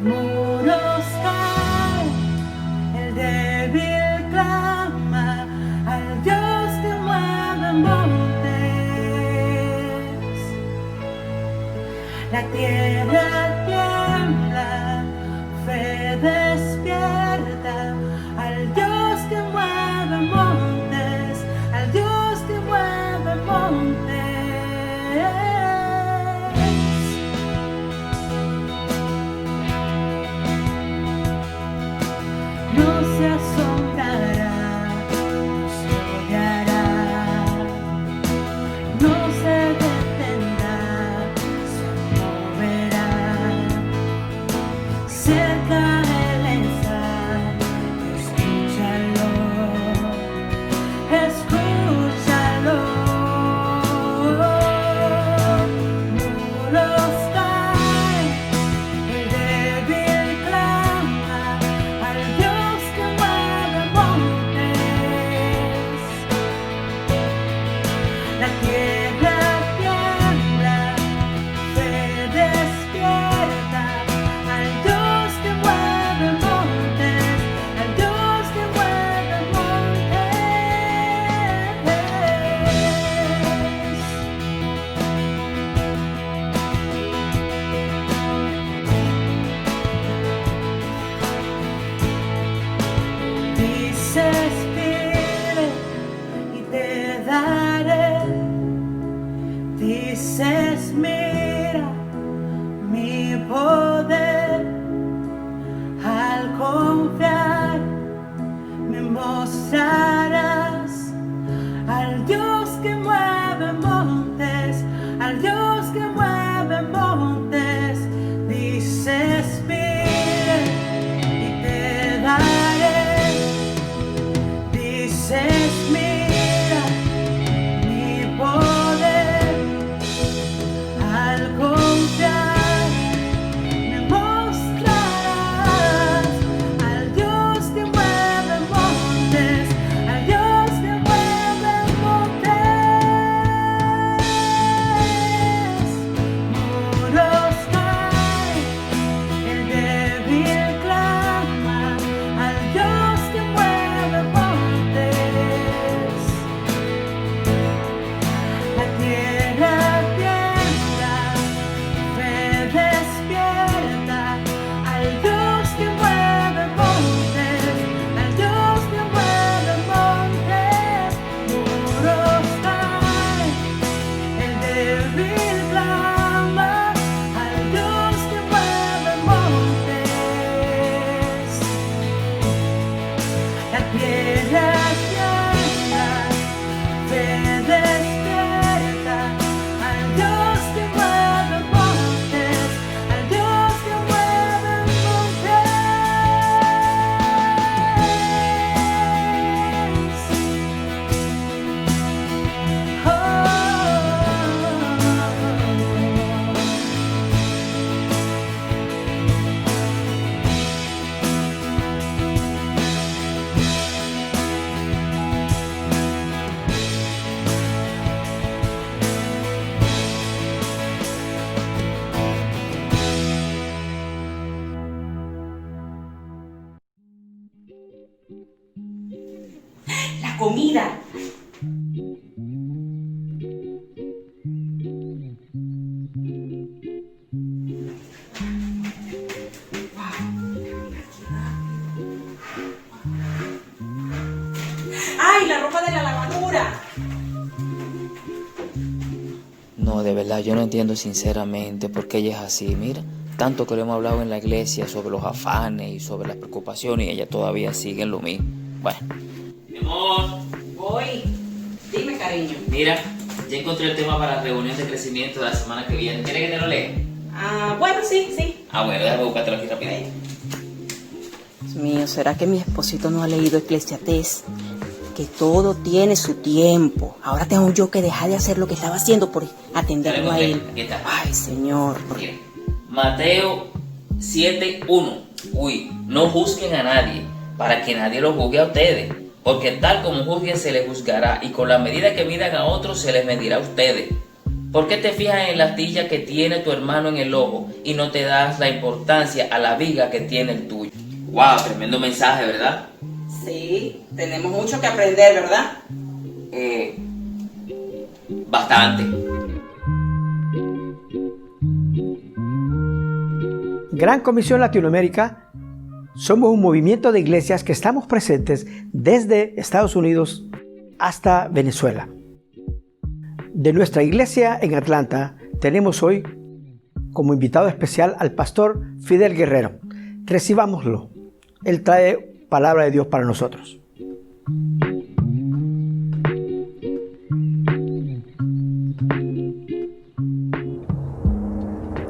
Muros caen, el débil clama al Dios que mueve montes. La tierra tiembla, fe despierta al Dios que mueve montes, al Dios que mueve montes. No se asombrará, no se odiará, no se detendrá, se moverá. Cerca Él está, escúchalo, escúchalo. Muros caen, el débil clama al Dios que mueve montes. La tierra tiembla, fe despierta al Dios que mueve montes, al Dios que mueve montes. Dices pide y te daré. Dices mira mi poder. Al confiar me mostrarás al Dios que mueve montes, al Dios que mueve montes. Dices pide y te daré. Dices mira mi poder. Al confiar me mostrarás al Dios que mueve montes, al Dios que mueve montes. Muros caen, el débil clama al Dios que mueve montes. La tierra tiembla, fe despierta al Dios que mueve montes, al Dios que mueve montes. Muros caen, el débil clama al Dios que mueve montes. La tierra tiembla, fe despierta al Dios que mueve montes, al Dios que mueve montes. La comida. ¡Ay, la ropa de la lavadora! No, de verdad, yo no entiendo sinceramente por qué ella es así. Mira, tanto que le hemos hablado en la iglesia sobre los afanes y sobre las preocupaciones y ella todavía sigue en lo mismo. Bueno. Mi amor, Voy. Dime, cariño. mira, ya encontré el tema para la reunión de crecimiento de la semana que viene. ¿Quieres que te lo lea? Bueno, sí. Ah, bueno, déjame buscártelo aquí rapidito. Dios mío, ¿será que mi esposito no ha leído Eclesiastés? Que todo tiene su tiempo. Ahora tengo yo que dejar de hacer lo que estaba haciendo por atenderlo a él. Aquí está. Ay, Señor. Mira, Mateo 7:1. Uy, no juzguen a nadie, para que nadie lo juzgue a ustedes. Porque tal como juzguen se les juzgará, y con la medida que midan a otros se les medirá a ustedes. ¿Por qué te fijas en la astilla que tiene tu hermano en el ojo y no te das la importancia a la viga que tiene el tuyo? ¡Wow! Tremendo mensaje, ¿verdad? Sí, tenemos mucho que aprender, ¿verdad? Bastante. Gran Comisión Latinoamérica, somos un movimiento de iglesias que estamos presentes desde Estados Unidos hasta Venezuela. De nuestra iglesia en Atlanta tenemos hoy como invitado especial al pastor Fidel Guerrero. Recibámoslo. Él trae palabra de Dios para nosotros.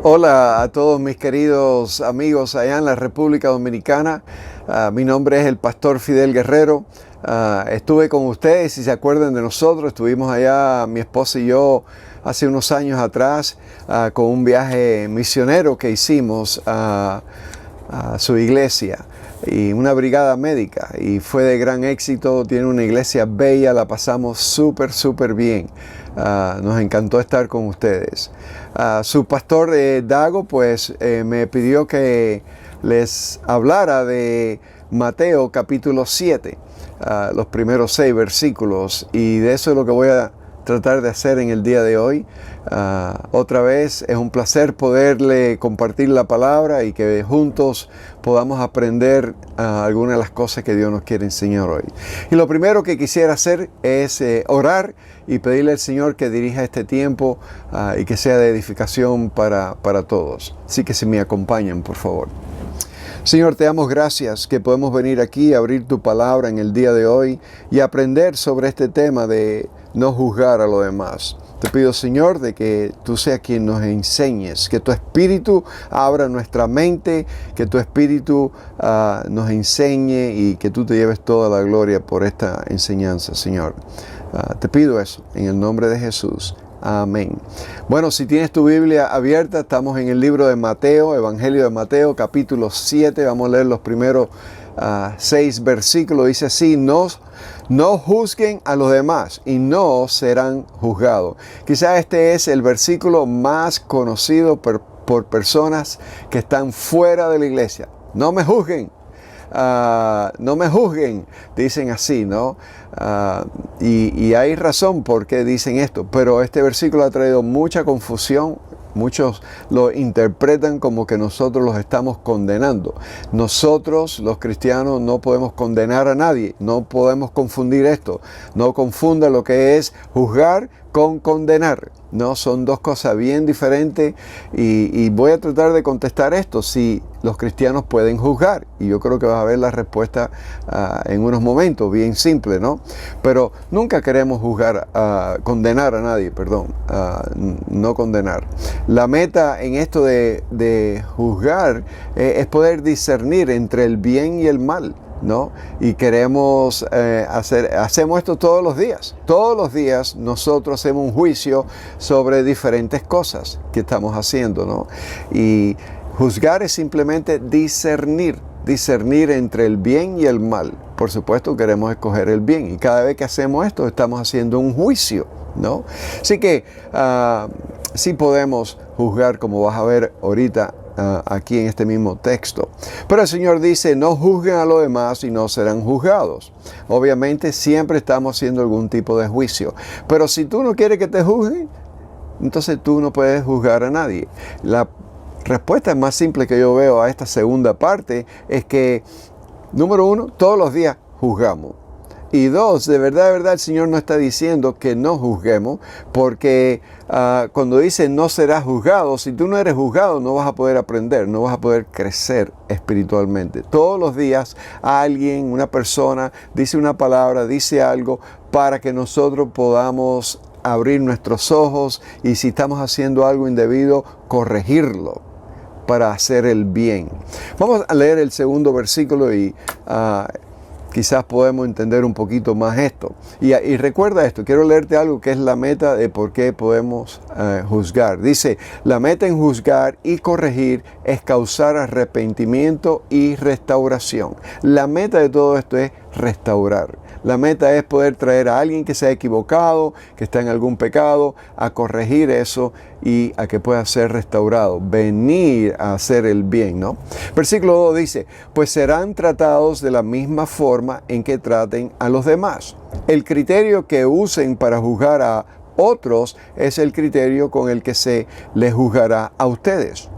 Hola a todos mis queridos amigos allá en la República Dominicana. Mi nombre es el pastor Fidel Guerrero. Estuve con ustedes, si se acuerdan de nosotros, estuvimos allá, mi esposa y yo, hace unos años atrás, con un viaje misionero que hicimos a su iglesia y una brigada médica, y fue de gran éxito. Tiene una iglesia bella, la pasamos súper bien. Nos encantó estar con ustedes. Su pastor Dago pues me pidió que les hablara de Mateo capítulo 7, los primeros 6 versículos, y de eso es lo que voy a tratar de hacer en el día de hoy. Otra vez es un placer poderle compartir la palabra y que juntos podamos aprender algunas de las cosas que Dios nos quiere enseñar hoy. Y lo primero que quisiera hacer es orar y pedirle al Señor que dirija este tiempo y que sea de edificación para todos. Así que si me acompañan, por favor. Señor, te damos gracias que podemos venir aquí a abrir tu palabra en el día de hoy y aprender sobre este tema de no juzgar a los demás. Te pido, Señor, de que tú seas quien nos enseñes, que tu Espíritu abra nuestra mente, que tu Espíritu nos enseñe y que tú te lleves toda la gloria por esta enseñanza, Señor. Te pido eso en el nombre de Jesús. Amén. Bueno, si tienes tu Biblia abierta, estamos en el libro de Mateo, Evangelio de Mateo, capítulo 7. Vamos a leer los primeros 6 versículos. Dice así: no juzguen a los demás y no serán juzgados. Quizás este es el versículo más conocido por personas que están fuera de la iglesia. No me juzguen. No me juzguen, dicen así, ¿no? Y hay razón por qué dicen esto, pero este versículo ha traído mucha confusión. Muchos lo interpretan como que nosotros los estamos condenando. Nosotros, los cristianos, no podemos condenar a nadie. No podemos confundir esto. No confunda lo que es juzgar con condenar. No, son dos cosas bien diferentes, y voy a tratar de contestar esto, si los cristianos pueden juzgar, y yo creo que vas a ver la respuesta en unos momentos, bien simple, ¿no? Pero nunca queremos condenar a nadie, no condenar. La meta en esto de juzgar es poder discernir entre el bien y el mal, ¿no? Y queremos hacemos esto todos los días. Todos los días nosotros hacemos un juicio sobre diferentes cosas que estamos haciendo, ¿no? Y juzgar es simplemente discernir entre el bien y el mal. Por supuesto, queremos escoger el bien, y cada vez que hacemos esto estamos haciendo un juicio, ¿no? Así que sí podemos juzgar, como vas a ver ahorita aquí en este mismo texto. Pero el Señor dice: no juzguen a los demás y no serán juzgados. Obviamente siempre estamos haciendo algún tipo de juicio, pero si tú no quieres que te juzguen, entonces tú no puedes juzgar a nadie. La respuesta más simple que yo veo a esta segunda parte es que, número 1, todos los días juzgamos. Y 2, de verdad el Señor no está diciendo que no juzguemos, porque cuando dice no serás juzgado, si tú no eres juzgado no vas a poder aprender, no vas a poder crecer espiritualmente. Todos los días alguien, una persona, dice una palabra, dice algo para que nosotros podamos abrir nuestros ojos, y si estamos haciendo algo indebido, corregirlo para hacer el bien. Vamos a leer el segundo versículo y quizás podemos entender un poquito más esto. Y recuerda esto, quiero leerte algo que es la meta de por qué podemos juzgar. Dice: la meta en juzgar y corregir es causar arrepentimiento y restauración. La meta de todo esto es restaurar. La meta es poder traer a alguien que se ha equivocado, que está en algún pecado, a corregir eso y a que pueda ser restaurado, venir a hacer el bien, ¿no? Versículo 2 dice, pues serán tratados de la misma forma en que traten a los demás. El criterio que usen para juzgar a otros es el criterio con el que se les juzgará a ustedes.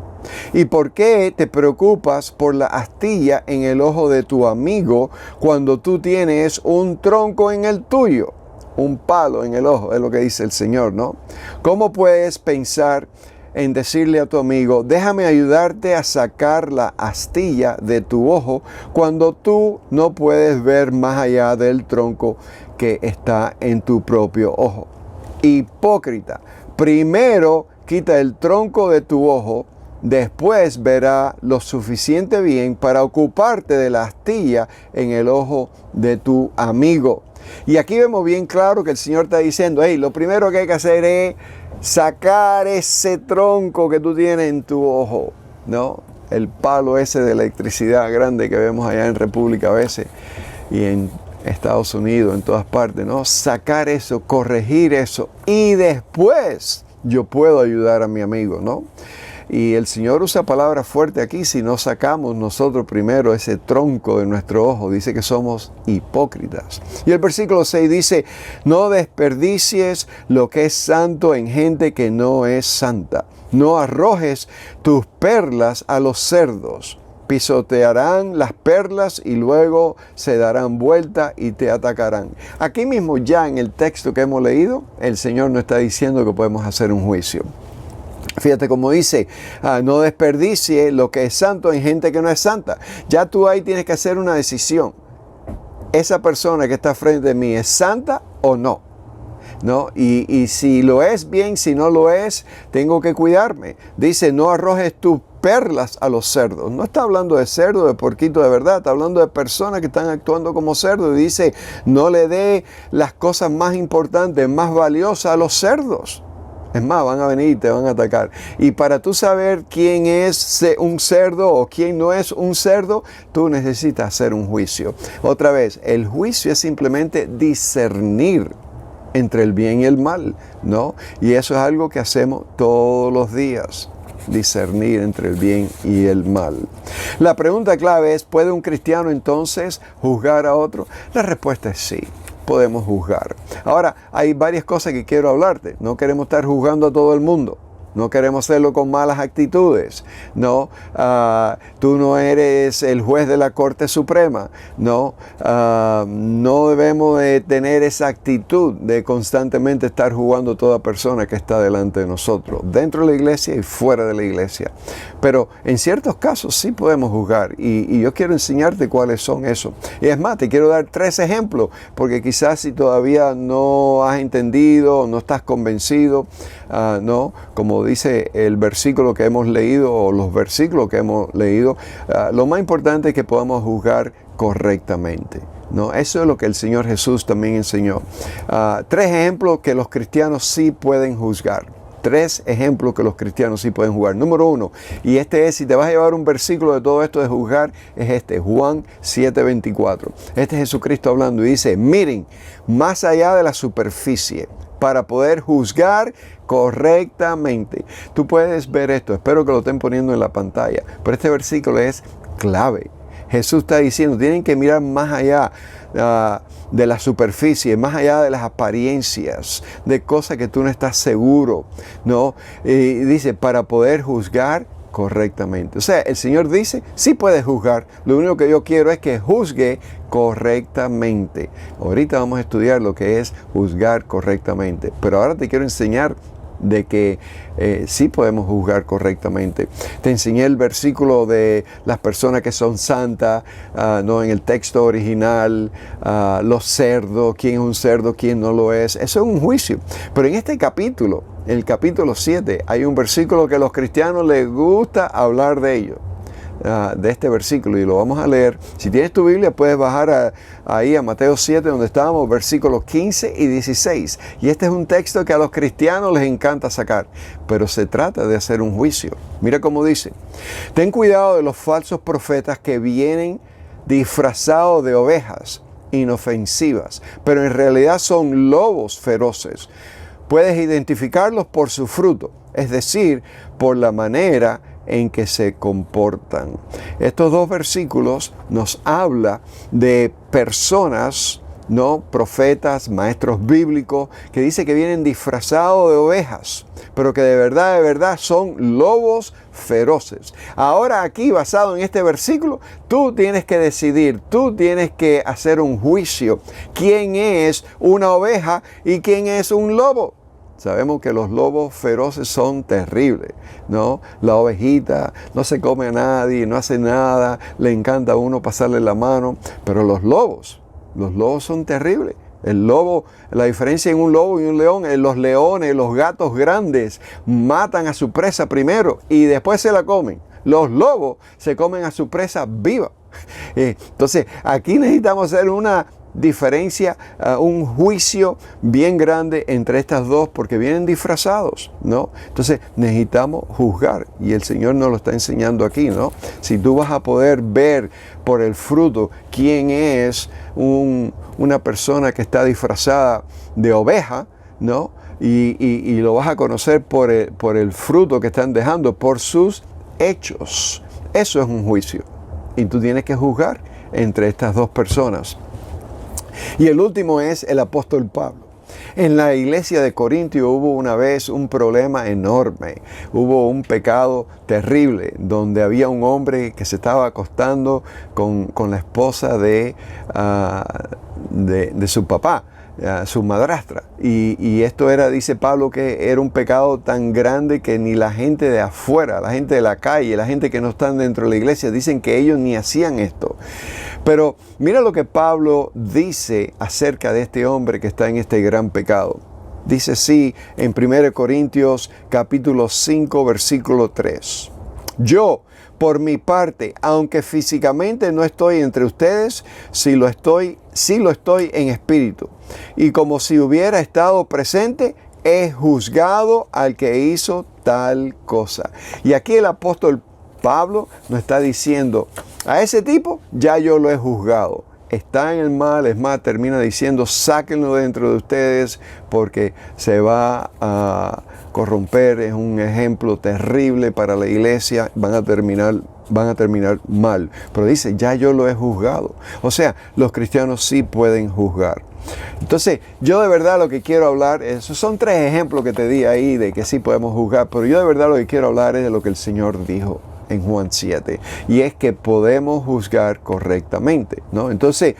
¿Y por qué te preocupas por la astilla en el ojo de tu amigo cuando tú tienes un tronco en el tuyo? Un palo en el ojo, es lo que dice el Señor, ¿no? ¿Cómo puedes pensar en decirle a tu amigo, déjame ayudarte a sacar la astilla de tu ojo cuando tú no puedes ver más allá del tronco que está en tu propio ojo? Hipócrita, primero quita el tronco de tu ojo, después verá lo suficiente bien para ocuparte de la astilla en el ojo de tu amigo. Y aquí vemos bien claro que el Señor está diciendo, hey, lo primero que hay que hacer es sacar ese tronco que tú tienes en tu ojo, ¿no? El palo ese de electricidad grande que vemos allá en República a veces y en Estados Unidos, en todas partes, ¿no? Sacar eso, corregir eso y después yo puedo ayudar a mi amigo, ¿no? Y el Señor usa palabras fuertes aquí. Si no sacamos nosotros primero ese tronco de nuestro ojo, dice que somos hipócritas. Y el versículo 6 dice, no desperdicies lo que es santo en gente que no es santa. No arrojes tus perlas a los cerdos. Pisotearán las perlas y luego se darán vuelta y te atacarán. Aquí mismo ya en el texto que hemos leído, el Señor nos está diciendo que podemos hacer un juicio. Fíjate cómo dice, no desperdicie lo que es santo en gente que no es santa. Ya tú ahí tienes que hacer una decisión. ¿Esa persona que está frente a mí es santa o no? ¿No? Y si lo es, bien, si no lo es, tengo que cuidarme. Dice, no arrojes tus perlas a los cerdos. No está hablando de cerdo, de porquito de verdad, está hablando de personas que están actuando como cerdos. Y dice, no le dé las cosas más importantes, más valiosas a los cerdos. Es más, van a venir y te van a atacar. Y para tú saber quién es un cerdo o quién no es un cerdo, tú necesitas hacer un juicio. Otra vez, el juicio es simplemente discernir entre el bien y el mal, ¿no? Y eso es algo que hacemos todos los días. Discernir entre el bien y el mal. La pregunta clave es, ¿puede un cristiano entonces juzgar a otro? La respuesta es sí. Podemos juzgar. Ahora, hay varias cosas que quiero hablarte. No queremos estar juzgando a todo el mundo. No queremos hacerlo con malas actitudes. No, tú no eres el juez de la Corte Suprema. No, no debemos de tener esa actitud de constantemente estar juzgando a toda persona que está delante de nosotros, dentro de la iglesia y fuera de la iglesia. Pero en ciertos casos sí podemos juzgar y yo quiero enseñarte cuáles son esos. Y es más, te quiero dar 3 ejemplos, porque quizás si todavía no has entendido, no estás convencido, no, como dice el versículo que hemos leído o los versículos que hemos leído, lo más importante es que podamos juzgar correctamente, ¿no? Eso es lo que el Señor Jesús también enseñó. 3 ejemplos que los cristianos sí pueden juzgar. 3 ejemplos que los cristianos sí pueden juzgar. Número 1, y este es, si te vas a llevar un versículo de todo esto de juzgar, es este, Juan 7:24. Este es Jesucristo hablando y dice, miren, más allá de la superficie, para poder juzgar correctamente. Tú puedes ver esto, espero que lo estén poniendo en la pantalla, pero este versículo es clave. Jesús está diciendo, tienen que mirar más allá de la superficie, más allá de las apariencias, de cosas que tú no estás seguro, ¿no? Y dice, para poder juzgar correctamente. O sea, el Señor dice, sí puedes juzgar, lo único que yo quiero es que juzgue correctamente. Ahorita vamos a estudiar lo que es juzgar correctamente, pero ahora te quiero enseñar de que sí podemos juzgar correctamente. Te enseñé el versículo de las personas que son santas, no en el texto original, los cerdos, quién es un cerdo, quién no lo es. Eso es un juicio. Pero en este capítulo, en el capítulo 7, hay un versículo que a los cristianos les gusta hablar de ello. De este versículo y lo vamos a leer. Si tienes tu Biblia puedes bajar ahí a Mateo 7 donde estábamos, versículos 15 y 16. Y este es un texto que a los cristianos les encanta sacar, pero se trata de hacer un juicio. Mira cómo dice, ten cuidado de los falsos profetas que vienen disfrazados de ovejas, inofensivas, pero en realidad son lobos feroces. Puedes identificarlos por su fruto, es decir, por la manera en que se comportan. Estos dos versículos nos habla de personas, ¿no? Profetas, maestros bíblicos, que dice que vienen disfrazados de ovejas, pero que de verdad son lobos feroces. Ahora aquí, basado en este versículo, tú tienes que decidir, tú tienes que hacer un juicio. ¿Quién es una oveja y quién es un lobo? Sabemos que los lobos feroces son terribles, ¿no? La ovejita no se come a nadie, no hace nada, le encanta a uno pasarle la mano, pero los lobos son terribles. El lobo, la diferencia en un lobo y un león, los leones, los gatos grandes matan a su presa primero y después se la comen. Los lobos se comen a su presa viva. Entonces, aquí necesitamos hacer una diferencia, un juicio bien grande entre estas dos porque vienen disfrazados, ¿no? Entonces necesitamos juzgar y el Señor nos lo está enseñando aquí, ¿no? Si tú vas a poder ver por el fruto quién es una persona que está disfrazada de oveja, ¿no? Y lo vas a conocer por el fruto que están dejando, por sus hechos. Eso es un juicio y tú tienes que juzgar entre estas dos personas. Y el último es el apóstol Pablo. En la iglesia de Corintio hubo una vez un problema enorme. Hubo un pecado terrible donde había un hombre que se estaba acostando con la esposa de su papá, su madrastra. Y esto era, dice Pablo, que era un pecado tan grande que ni la gente de afuera, la gente de la calle, la gente que no están dentro de la iglesia, dicen que ellos ni hacían esto. Pero mira lo que Pablo dice acerca de este hombre que está en este gran pecado. Dice así en 1 Corintios capítulo 5 versículo 3. Yo, por mi parte, aunque físicamente no estoy entre ustedes, sí lo estoy en espíritu. Y como si hubiera estado presente, he juzgado al que hizo tal cosa. Y aquí el apóstol Pablo nos está diciendo, a ese tipo ya yo lo he juzgado. Está en el mal, es más, termina diciendo, sáquenlo dentro de ustedes porque se va a corromper, es un ejemplo terrible para la iglesia, van a terminar mal. Pero dice, ya yo lo he juzgado. O sea, los cristianos sí pueden juzgar. Entonces, yo de verdad lo que quiero hablar, esos son 3 ejemplos que te di ahí de que sí podemos juzgar, pero yo de verdad lo que quiero hablar es de lo que el Señor dijo en Juan 7, y es que podemos juzgar correctamente, ¿no? Entonces,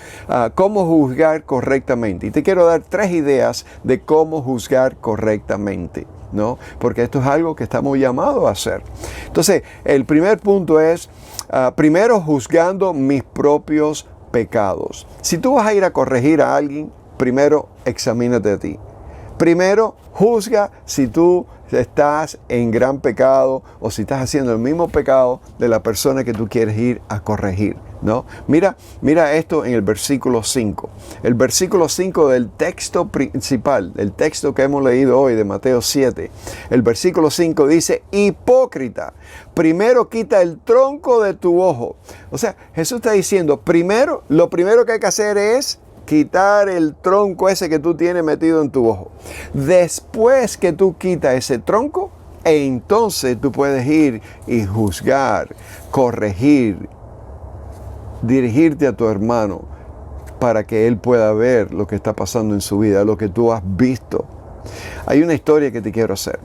¿cómo juzgar correctamente? Y te quiero dar 3 ideas de cómo juzgar correctamente, ¿no? Porque esto es algo que estamos llamados a hacer. Entonces, el primer punto es, primero, juzgando mis propios pecados. Si tú vas a ir a corregir a alguien, primero examínate a ti. Primero, juzga si tú estás en gran pecado o si estás haciendo el mismo pecado de la persona que tú quieres ir a corregir, ¿no? Mira esto en el versículo 5. El versículo 5 del texto principal, del texto que hemos leído hoy de Mateo 7. El versículo 5 dice, hipócrita, primero quita el tronco de tu ojo. O sea, Jesús está diciendo, lo primero que hay que hacer es quitar el tronco ese que tú tienes metido en tu ojo. Después que tú quitas ese tronco, entonces tú puedes ir y juzgar, corregir, dirigirte a tu hermano para que él pueda ver lo que está pasando en su vida, lo que tú has visto. Hay una historia que te quiero hacer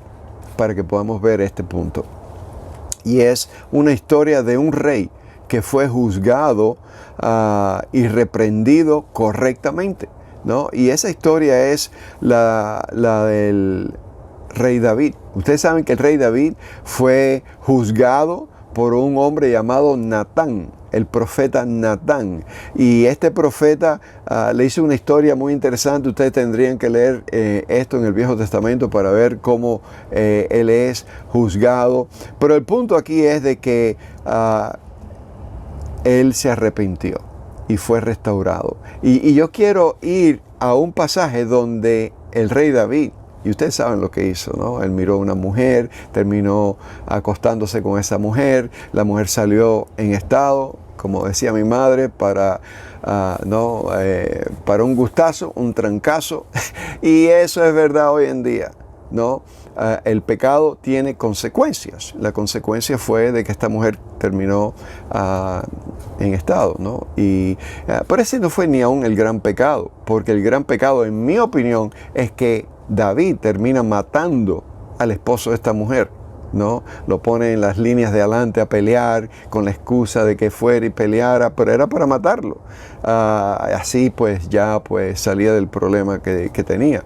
para que podamos ver este punto. Y es una historia de un rey que fue juzgado y reprendido correctamente, ¿no? Y esa historia es la del rey David. Ustedes saben que el rey David fue juzgado por un hombre llamado Natán, el profeta Natán. Y este profeta le hizo una historia muy interesante. Ustedes tendrían que leer esto en el Viejo Testamento para ver cómo él es juzgado. Pero el punto aquí es de que él se arrepintió y fue restaurado. Y yo quiero ir a un pasaje donde el rey David, y ustedes saben lo que hizo, ¿no? Él miró a una mujer, terminó acostándose con esa mujer, la mujer salió en estado como decía mi madre, para un gustazo, un trancazo. Y eso es verdad hoy en día, ¿no? El pecado tiene consecuencias. La consecuencia fue de que esta mujer terminó en estado, ¿no? Pero ese no fue ni aún el gran pecado, porque el gran pecado, en mi opinión, es que David termina matando al esposo de esta mujer, ¿no? Lo pone en las líneas de adelante a pelear con la excusa de que fuera y peleara, pero era para matarlo. Así pues ya pues salía del problema que tenía.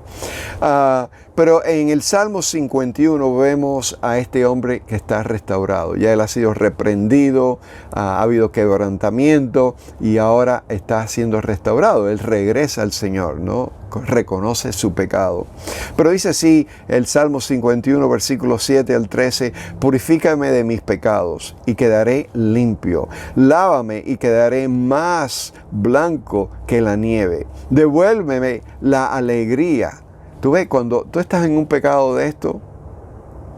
Pero en el Salmo 51 vemos a este hombre que está restaurado. Ya él ha sido reprendido, ha habido quebrantamiento y ahora está siendo restaurado. Él regresa al Señor, ¿no? Reconoce su pecado. Pero dice así el Salmo 51, versículos 7 al 13, purifícame de mis pecados y quedaré limpio. Lávame y quedaré más blanco que la nieve. Devuélveme la alegría. Tú ves, cuando tú estás en un pecado de esto,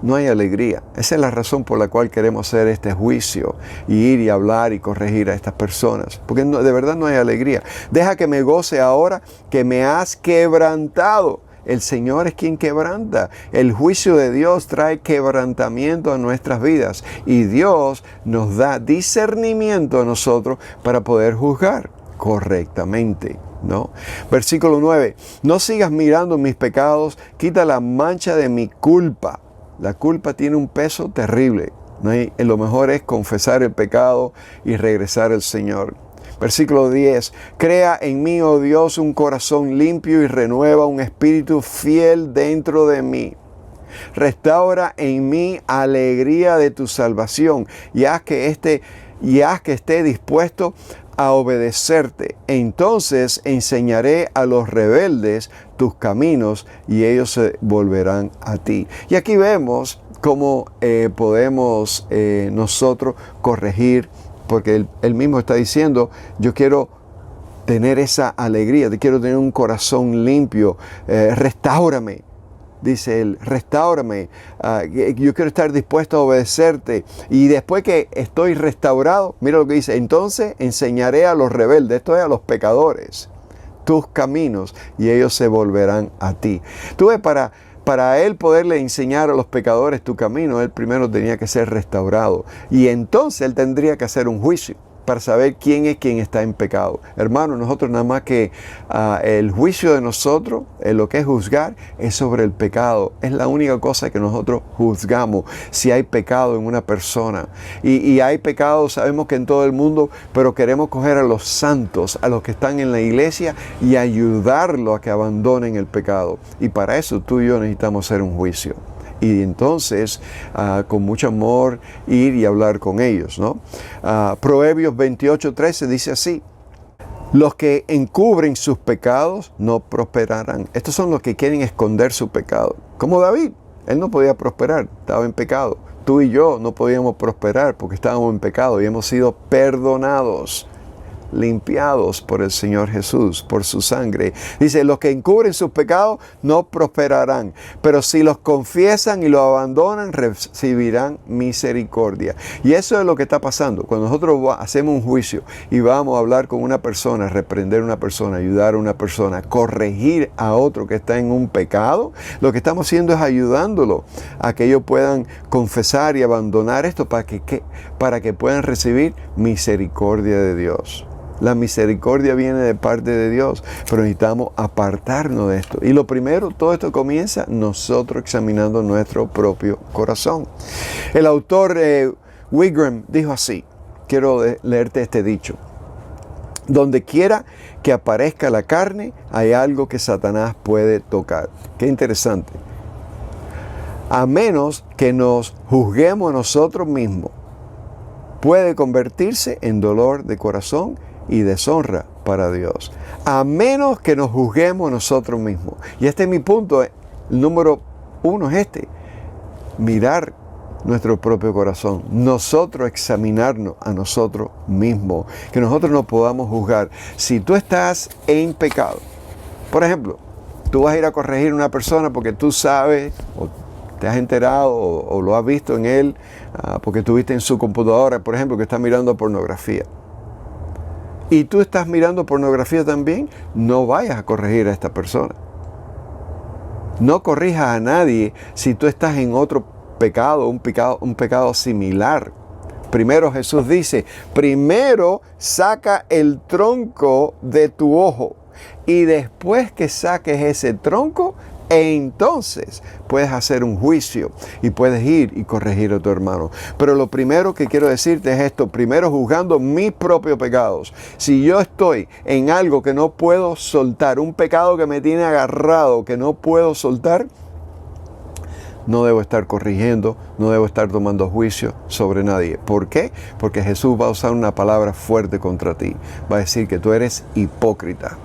no hay alegría. Esa es la razón por la cual queremos hacer este juicio y ir y hablar y corregir a estas personas. Porque de verdad no hay alegría. Deja que me goce ahora que me has quebrantado. El Señor es quien quebranta. El juicio de Dios trae quebrantamiento a nuestras vidas. Y Dios nos da discernimiento a nosotros para poder juzgar correctamente, ¿no? Versículo 9. No sigas mirando mis pecados, quita la mancha de mi culpa. La culpa tiene un peso terrible, ¿no? Lo mejor es confesar el pecado y regresar al Señor. Versículo 10. Crea en mí, oh Dios, un corazón limpio y renueva un espíritu fiel dentro de mí. Restaura en mí alegría de tu salvación y haz que esté dispuesto a obedecerte. Entonces enseñaré a los rebeldes tus caminos y ellos se volverán a ti. Y aquí vemos cómo podemos nosotros corregir, porque él mismo está diciendo, yo quiero tener esa alegría, te quiero tener un corazón limpio, restáurame. Dice él, restáurame, yo quiero estar dispuesto a obedecerte. Y después que estoy restaurado, mira lo que dice, entonces enseñaré a los rebeldes, esto es a los pecadores, tus caminos y ellos se volverán a ti. Tú ves, para él poderle enseñar a los pecadores tu camino, él primero tenía que ser restaurado. Y entonces él tendría que hacer un juicio para saber quién es quien está en pecado. Hermano, nosotros nada más que el juicio de nosotros, lo que es juzgar, es sobre el pecado. Es la única cosa que nosotros juzgamos, si hay pecado en una persona. Y hay pecado, sabemos que en todo el mundo, pero queremos coger a los santos, a los que están en la iglesia y ayudarlos a que abandonen el pecado. Y para eso tú y yo necesitamos hacer un juicio. Y entonces, con mucho amor, ir y hablar con ellos, ¿no? Proverbios 28:13 dice así, los que encubren sus pecados no prosperarán. Estos son los que quieren esconder su pecado. Como David, él no podía prosperar, estaba en pecado. Tú y yo no podíamos prosperar porque estábamos en pecado y hemos sido perdonados, limpiados por el Señor Jesús, por su sangre. Dice, los que encubren sus pecados no prosperarán, pero si los confiesan y los abandonan, recibirán misericordia. Y eso es lo que está pasando. Cuando nosotros hacemos un juicio y vamos a hablar con una persona, reprender a una persona, ayudar a una persona, corregir a otro que está en un pecado, lo que estamos haciendo es ayudándolo a que ellos puedan confesar y abandonar esto para que puedan recibir misericordia de Dios. La misericordia viene de parte de Dios, pero necesitamos apartarnos de esto. Y lo primero, todo esto comienza nosotros examinando nuestro propio corazón. El autor Wigram dijo así, quiero leerte este dicho. Donde quiera que aparezca la carne, hay algo que Satanás puede tocar. Qué interesante. A menos que nos juzguemos a nosotros mismos, puede convertirse en dolor de corazón y deshonra para Dios. A menos que nos juzguemos nosotros mismos. Y este es mi punto. El número 1 es este. Mirar nuestro propio corazón. Nosotros examinarnos a nosotros mismos. Que nosotros no podamos juzgar. Si tú estás en pecado, por ejemplo, tú vas a ir a corregir a una persona porque tú sabes o te has enterado o lo has visto en él porque tú viste en su computadora, por ejemplo, que está mirando pornografía. y tú estás mirando pornografía también, no vayas a corregir a esta persona. No corrijas a nadie si tú estás en otro pecado, un pecado similar. Primero Jesús dice, primero saca el tronco de tu ojo y después que saques ese tronco, entonces puedes hacer un juicio y puedes ir y corregir a tu hermano. Pero lo primero que quiero decirte es esto, primero juzgando mis propios pecados. Si yo estoy en algo que no puedo soltar, un pecado que me tiene agarrado, que no puedo soltar, no debo estar corrigiendo, no debo estar tomando juicio sobre nadie. ¿Por qué? Porque Jesús va a usar una palabra fuerte contra ti. Va a decir que tú eres hipócrita.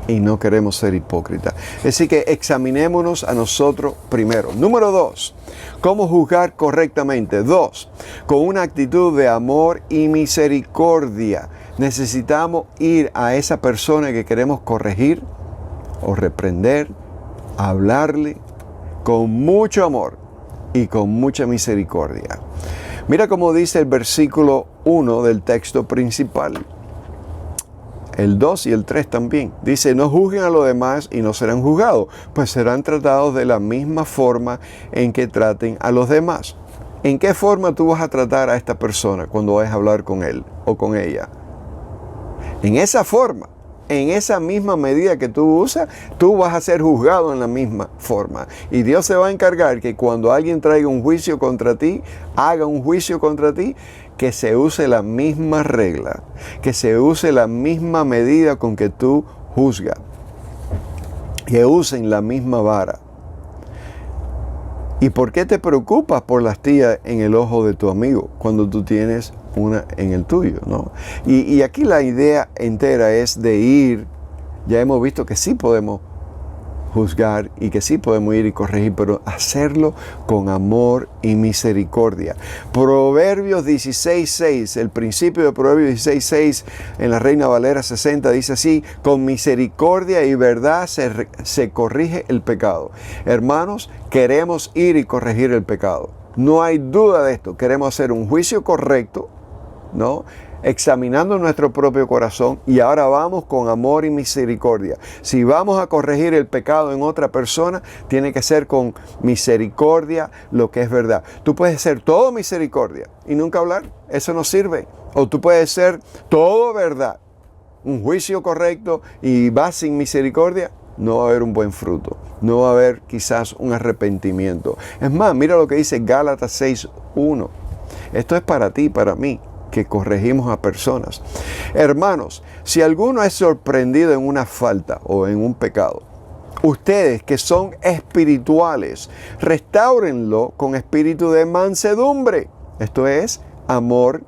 Y no queremos ser hipócritas. Así que examinémonos a nosotros primero. Número 2, ¿cómo juzgar correctamente? 2, con una actitud de amor y misericordia. Necesitamos ir a esa persona que queremos corregir o reprender, hablarle con mucho amor y con mucha misericordia. Mira cómo dice el versículo 1 del texto principal. El 2 y el 3 también. Dice, no juzguen a los demás y no serán juzgados, pues serán tratados de la misma forma en que traten a los demás. ¿En qué forma tú vas a tratar a esta persona cuando vayas a hablar con él o con ella? En esa forma, en esa misma medida que tú usas, tú vas a ser juzgado en la misma forma. Y Dios se va a encargar que cuando alguien traiga un juicio contra ti, haga un juicio contra ti, que se use la misma regla, que se use la misma medida con que tú juzgas, que usen la misma vara. ¿Y por qué te preocupas por la astilla en el ojo de tu amigo cuando tú tienes una en el tuyo, ¿no? Y aquí la idea entera es de ir, ya hemos visto que sí podemos juzgar y que sí podemos ir y corregir, pero hacerlo con amor y misericordia. Proverbios 16:6, el principio de Proverbios 16:6 en la Reina Valera 60 dice así, con misericordia y verdad se corrige el pecado. Hermanos, queremos ir y corregir el pecado. No hay duda de esto. Queremos hacer un juicio correcto, ¿no? Examinando nuestro propio corazón, y ahora vamos con amor y misericordia. Si vamos a corregir el pecado en otra persona, tiene que ser con misericordia, lo que es verdad. Tú puedes ser todo misericordia y nunca hablar, eso no sirve. O tú puedes ser todo verdad, un juicio correcto y vas sin misericordia, no va a haber un buen fruto, no va a haber quizás un arrepentimiento. Es más, mira lo que dice Gálatas 6:1. Esto es para ti, para mí, que corregimos a personas. Hermanos, si alguno es sorprendido en una falta o en un pecado, ustedes que son espirituales, restáurenlo con espíritu de mansedumbre. Esto es amor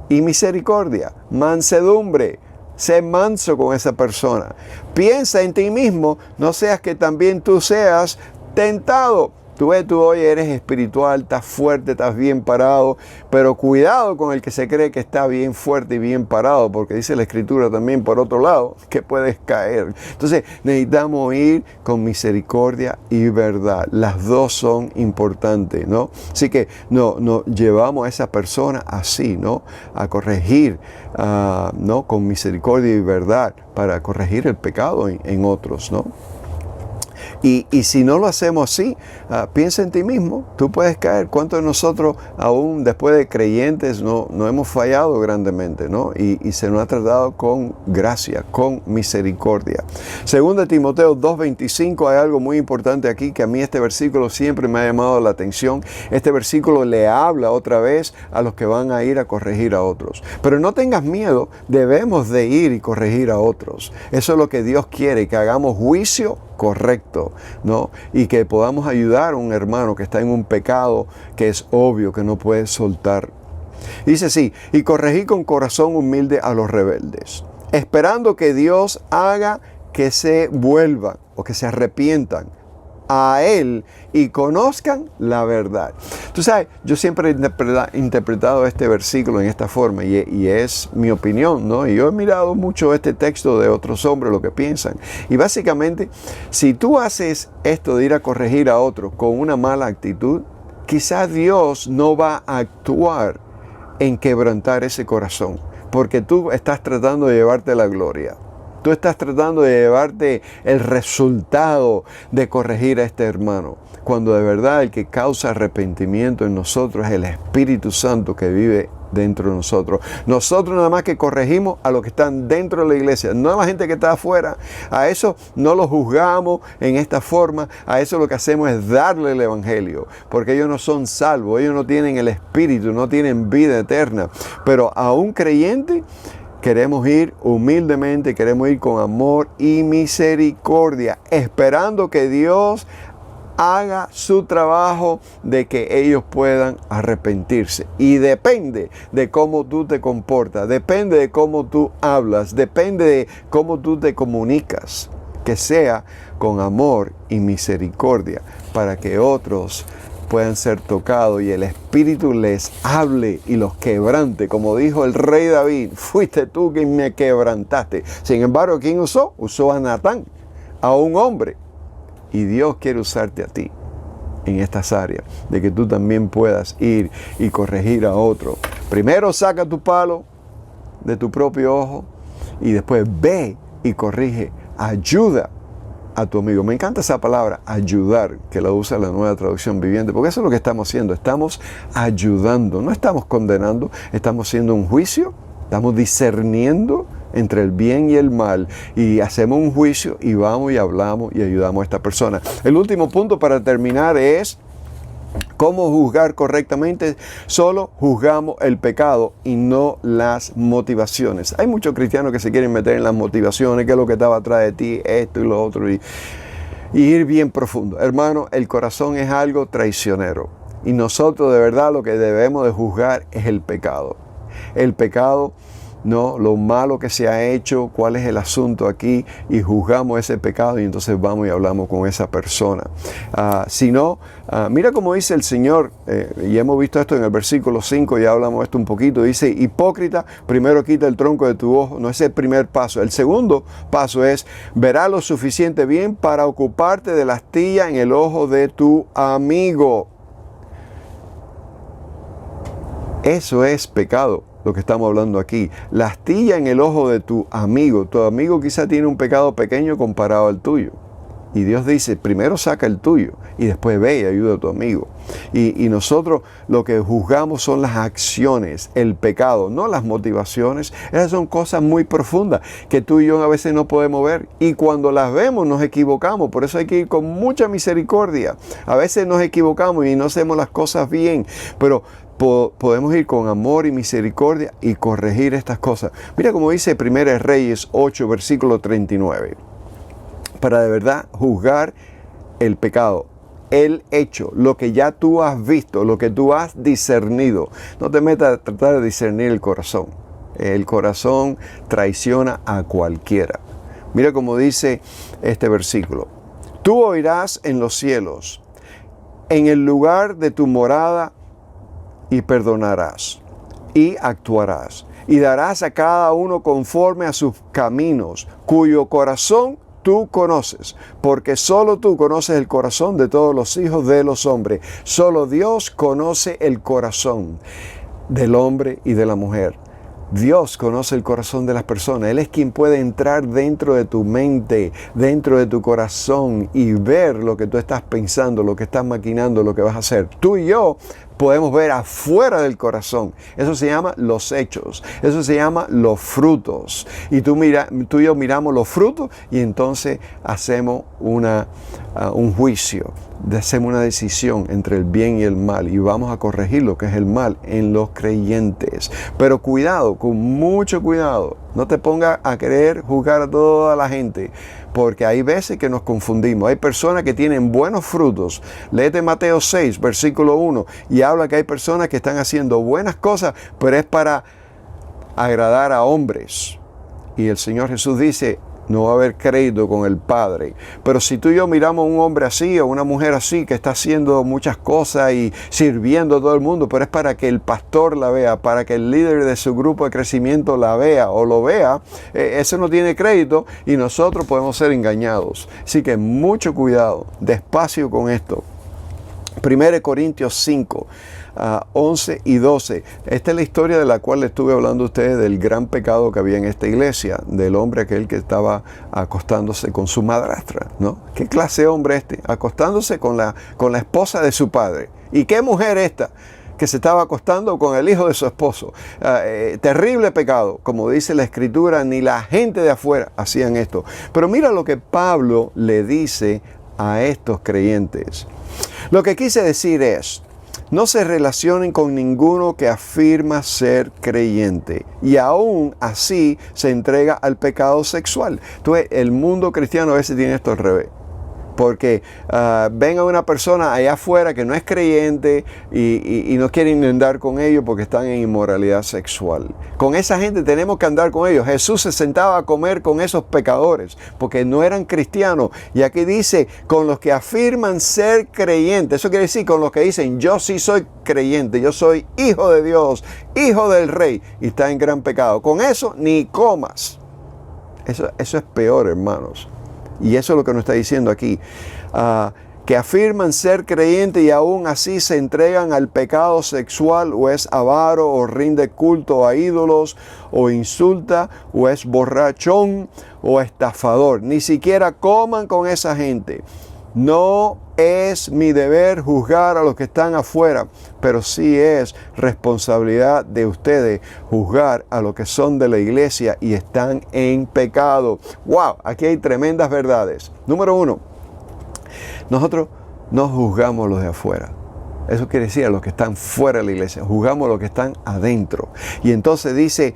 y misericordia. Mansedumbre. Sé manso con esa persona. Piensa en ti mismo, no seas que también tú seas tentado. Tú hoy eres espiritual, estás fuerte, estás bien parado, pero cuidado con el que se cree que está bien fuerte y bien parado, porque dice la Escritura también por otro lado que puedes caer. Entonces necesitamos ir con misericordia y verdad. Las dos son importantes, ¿no? Así que no llevamos a esa persona así, ¿no? A corregir, ¿no? Con misericordia y verdad para corregir el pecado en otros, ¿no? Y si no lo hacemos así, piensa en ti mismo, tú puedes caer. ¿Cuántos de nosotros, aún después de creyentes, no hemos fallado grandemente, ¿no? Y se nos ha tratado con gracia, con misericordia. Segundo de Timoteo 2:25, hay algo muy importante aquí que a mí este versículo siempre me ha llamado la atención. Este versículo le habla otra vez a los que van a ir a corregir a otros. Pero no tengas miedo, debemos de ir y corregir a otros. Eso es lo que Dios quiere, que hagamos juicio correcto, ¿no? Y que podamos ayudar a un hermano que está en un pecado que es obvio que no puede soltar. Dice así, y corregí con corazón humilde a los rebeldes, esperando que Dios haga que se vuelvan o que se arrepientan a Él y conozcan la verdad. Tú sabes, yo siempre he interpretado este versículo en esta forma y es mi opinión, ¿no? Y yo he mirado mucho este texto de otros hombres, lo que piensan. Y básicamente, si tú haces esto de ir a corregir a otro con una mala actitud, quizás Dios no va a actuar en quebrantar ese corazón. porque tú estás tratando de llevarte la gloria. Tú estás tratando de llevarte el resultado de corregir a este hermano, cuando de verdad el que causa arrepentimiento en nosotros es el Espíritu Santo que vive dentro de nosotros. Nosotros nada más que corregimos a los que están dentro de la iglesia, no a la gente que está afuera. A eso no los juzgamos en esta forma, a eso lo que hacemos es darle el Evangelio, porque ellos no son salvos, ellos no tienen el Espíritu, no tienen vida eterna. Pero a un creyente queremos ir humildemente, queremos ir con amor y misericordia, esperando que Dios haga su trabajo de que ellos puedan arrepentirse. Y depende de cómo tú te comportas, depende de cómo tú hablas, depende de cómo tú te comunicas, que sea con amor y misericordia para que otros puedan ser tocados y el Espíritu les hable y los quebrante. Como dijo el rey David, fuiste tú quien me quebrantaste. Sin embargo, ¿quién usó? Usó a Natán, a un hombre. Y Dios quiere usarte a ti en estas áreas, de que tú también puedas ir y corregir a otro. Primero saca tu palo de tu propio ojo y después ve y corrige. Ayuda a tu amigo. Me encanta esa palabra, ayudar, que la usa la Nueva Traducción Viviente, porque eso es lo que estamos haciendo. Estamos ayudando, no estamos condenando, estamos haciendo un juicio, estamos discerniendo entre el bien y el mal, y hacemos un juicio y vamos y hablamos y ayudamos a esta persona. El último punto para terminar es cómo juzgar correctamente. Solo juzgamos el pecado y no las motivaciones. Hay muchos cristianos que se quieren meter en las motivaciones, qué es lo que estaba atrás de ti, esto y lo otro, y ir bien profundo. Hermano, el corazón es algo traicionero, y nosotros de verdad lo que debemos de juzgar es el pecado. El pecado, no, lo malo que se ha hecho, cuál es el asunto aquí, y juzgamos ese pecado y entonces vamos y hablamos con esa persona. Si no, mira cómo dice el Señor, y hemos visto esto en el versículo 5, ya hablamos esto un poquito, dice, hipócrita, primero quita el tronco de tu ojo. No es el primer paso. El segundo paso es, verá lo suficiente bien para ocuparte de la astilla en el ojo de tu amigo. Eso es pecado, lo que estamos hablando aquí. La astilla en el ojo de tu amigo. Tu amigo quizá tiene un pecado pequeño comparado al tuyo. Y Dios dice, primero saca el tuyo y después ve y ayuda a tu amigo. Y nosotros lo que juzgamos son las acciones, el pecado, no las motivaciones. Esas son cosas muy profundas que tú y yo a veces no podemos ver. Y cuando las vemos nos equivocamos. Por eso hay que ir con mucha misericordia. A veces nos equivocamos y no hacemos las cosas bien. Pero podemos ir con amor y misericordia y corregir estas cosas. Mira cómo dice 1 Reyes 8, versículo 39. Para de verdad juzgar el pecado, el hecho, lo que ya tú has visto, lo que tú has discernido. No te metas a tratar de discernir el corazón. El corazón traiciona a cualquiera. Mira cómo dice este versículo. Tú oirás en los cielos, en el lugar de tu morada, y perdonarás, y actuarás, y darás a cada uno conforme a sus caminos, cuyo corazón tú conoces, porque solo tú conoces el corazón de todos los hijos de los hombres. Solo Dios conoce el corazón del hombre y de la mujer. Dios conoce el corazón de las personas. Él es quien puede entrar dentro de tu mente, dentro de tu corazón y ver lo que tú estás pensando, lo que estás maquinando, lo que vas a hacer. Tú y yo podemos ver afuera del corazón. Eso se llama los hechos. Eso se llama los frutos. Y tú y yo miramos los frutos y entonces hacemos un juicio. Hacemos una decisión entre el bien y el mal. Y vamos a corregir lo que es el mal en los creyentes. Pero cuidado, con mucho cuidado. No te pongas a querer juzgar a toda la gente, porque hay veces que nos confundimos. Hay personas que tienen buenos frutos. Léete Mateo 6, versículo 1, y habla que hay personas que están haciendo buenas cosas, pero es para agradar a hombres. Y el Señor Jesús dice, no va a haber crédito con el Padre. Pero si tú y yo miramos a un hombre así o una mujer así que está haciendo muchas cosas y sirviendo a todo el mundo, pero es para que el pastor la vea, para que el líder de su grupo de crecimiento la vea o lo vea, eso no tiene crédito y nosotros podemos ser engañados. Así que mucho cuidado, despacio con esto. 1 Corintios 5, 11 y 12. Esta es la historia de la cual le estuve hablando a ustedes, del gran pecado que había en esta iglesia, del hombre aquel que estaba acostándose con su madrastra, ¿no? ¿Qué clase de hombre este? Acostándose con la esposa de su padre. ¿Y qué mujer esta? Que se estaba acostando con el hijo de su esposo. Terrible pecado. Como dice la Escritura, ni la gente de afuera hacían esto. Pero mira lo que Pablo le dice a estos creyentes. Lo que quise decir es, no se relacionen con ninguno que afirma ser creyente y aún así se entrega al pecado sexual. Entonces, el mundo cristiano a veces tiene esto al revés. Porque ven a una persona allá afuera que no es creyente y no quieren andar con ellos porque están en inmoralidad sexual. Con esa gente tenemos que andar con ellos. Jesús se sentaba a comer con esos pecadores porque no eran cristianos. Y aquí dice, con los que afirman ser creyentes. Eso quiere decir con los que dicen, yo sí soy creyente, yo soy hijo de Dios, hijo del Rey, y está en gran pecado. Con eso ni comas. Eso es peor, hermanos. Y eso es lo que nos está diciendo aquí, que afirman ser creyentes y aún así se entregan al pecado sexual, o es avaro, o rinde culto a ídolos, o insulta, o es borrachón, o estafador. Ni siquiera coman con esa gente. No es mi deber juzgar a los que están afuera, pero sí es responsabilidad de ustedes juzgar a los que son de la iglesia y están en pecado. ¡Wow! Aquí hay tremendas verdades. Número 1, nosotros no juzgamos a los de afuera. Eso quiere decir a los que están fuera de la iglesia. Juzgamos a los que están adentro. Y entonces dice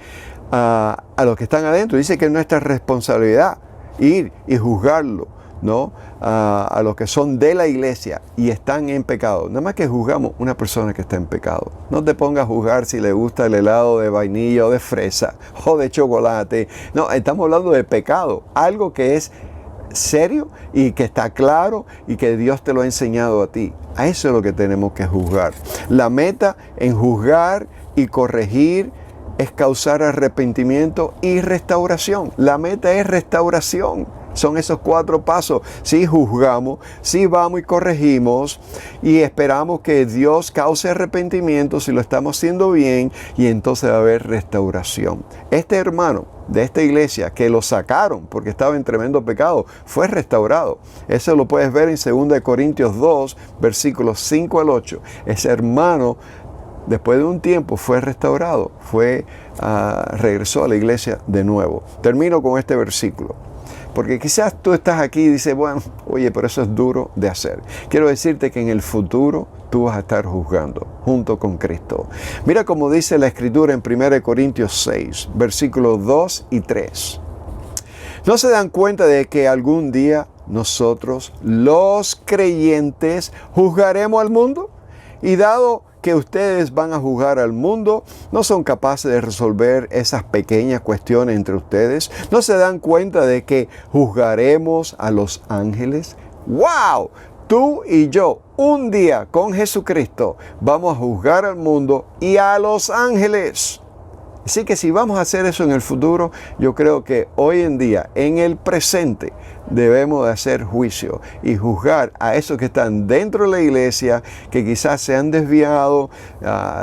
a los que están adentro, dice que es nuestra responsabilidad ir y juzgarlo, ¿no? A los que son de la iglesia y están en pecado. Nada más que juzgamos una persona que está en pecado. No te pongas a juzgar si le gusta el helado de vainilla o de fresa o de chocolate. No, estamos hablando de pecado. Algo que es serio y que está claro y que Dios te lo ha enseñado a ti. A eso es lo que tenemos que juzgar. La meta en juzgar y corregir es causar arrepentimiento y restauración. La meta es restauración. Son esos 4 pasos. Si juzgamos, si vamos y corregimos y esperamos que Dios cause arrepentimiento si lo estamos haciendo bien, y entonces va a haber restauración. Este hermano de esta iglesia que lo sacaron porque estaba en tremendo pecado, fue restaurado. Eso lo puedes ver en 2 Corintios 2, versículos 5 al 8. Ese hermano, después de un tiempo, fue restaurado, regresó a la iglesia de nuevo. Termino con este versículo. Porque quizás tú estás aquí y dices, bueno, oye, pero eso es duro de hacer. Quiero decirte que en el futuro tú vas a estar juzgando junto con Cristo. Mira cómo dice la Escritura en 1 Corintios 6, versículos 2 y 3. ¿No se dan cuenta de que algún día nosotros, los creyentes, juzgaremos al mundo? Y dado que ustedes van a juzgar al mundo, no son capaces de resolver esas pequeñas cuestiones entre ustedes. ¿No se dan cuenta de que juzgaremos a los ángeles? ¡Wow! Tú y yo, un día con Jesucristo, vamos a juzgar al mundo y a los ángeles. Así que si vamos a hacer eso en el futuro, yo creo que hoy en día, en el presente, debemos de hacer juicio y juzgar a esos que están dentro de la iglesia, que quizás se han desviado,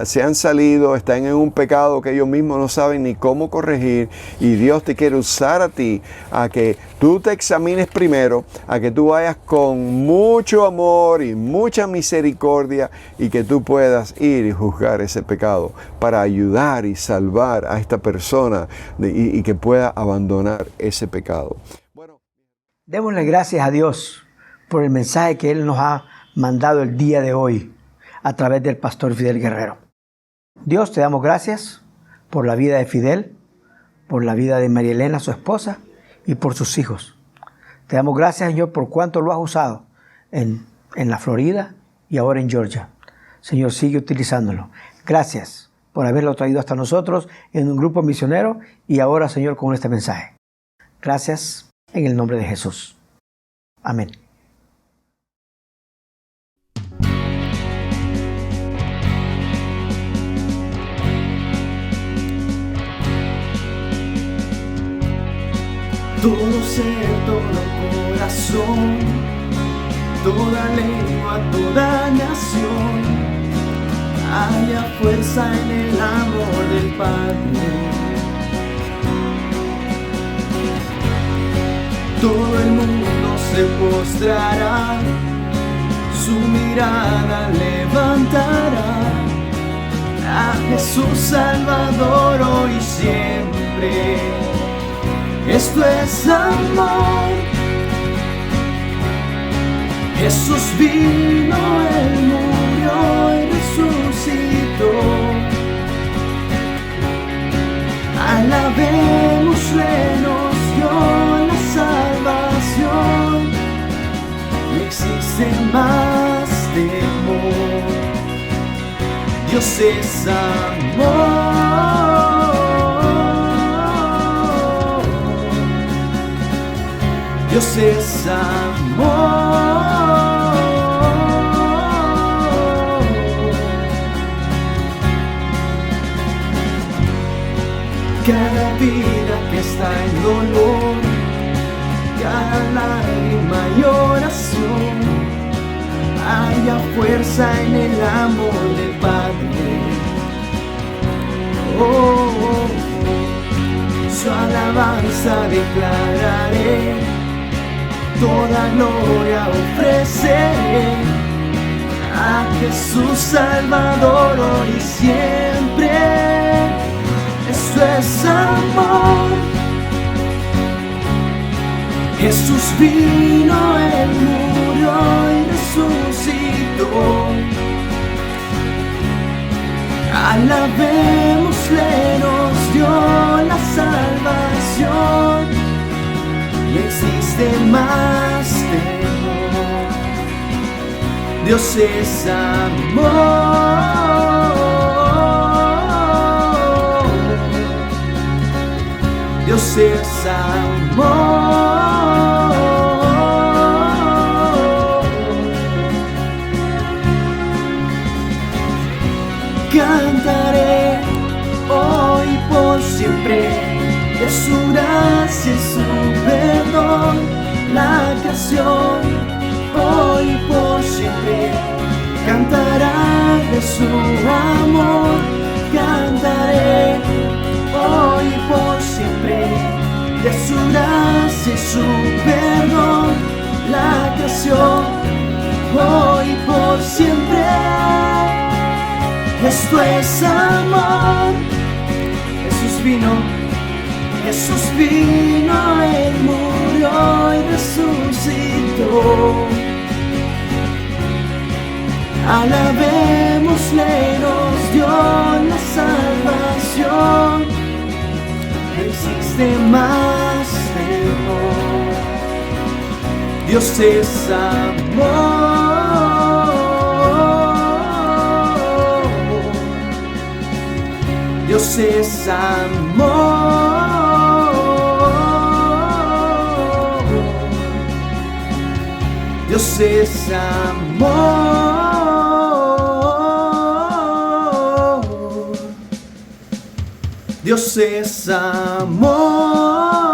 se han salido, están en un pecado que ellos mismos no saben ni cómo corregir, y Dios te quiere usar a ti, a que tú te examines primero, a que tú vayas con mucho amor y mucha misericordia, y que tú puedas ir y juzgar ese pecado para ayudar y salvar a esta persona y que pueda abandonar ese pecado. Démosle gracias a Dios por el mensaje que Él nos ha mandado el día de hoy a través del pastor Fidel Guerrero. Dios, te damos gracias por la vida de Fidel, por la vida de María Elena, su esposa, y por sus hijos. Te damos gracias, Señor, por cuánto lo has usado en la Florida y ahora en Georgia. Señor, sigue utilizándolo. Gracias por haberlo traído hasta nosotros en un grupo misionero y ahora, Señor, con este mensaje. Gracias. En el nombre de Jesús. Amén. Todo ser, todo corazón, toda lengua, toda nación, haya fuerza en el amor del Padre. Todo el mundo se postrará, su mirada levantará a Jesús Salvador hoy y siempre. Esto es amor. Jesús vino, Él murió y resucitó. Alabémosle, nos dio la salvación. No existe más temor. Dios es amor. Dios es amor. Cada vida que está en dolor, cada lágrima y oración, haya fuerza en el amor del Padre. Oh, oh, oh. Su alabanza declararé, toda gloria ofreceré a Jesús Salvador hoy y siempre. Esto es amor. Jesús vino, Él murió y resucitó. Alabémosle, nos dio la salvación. No existe más temor. Dios es amor. Dios es amor. Cantaré hoy por siempre de su gracia y su perdón. La creación hoy por siempre cantará de su amor. Cantaré hoy por siempre de su gracia y su perdón. La creación hoy por siempre. Esto es amor. Jesús vino, Él murió y resucitó. Alabémosle, nos dio la salvación. No existe más temor. Dios es amor. Dios es amor. Dios es amor. Dios es amor.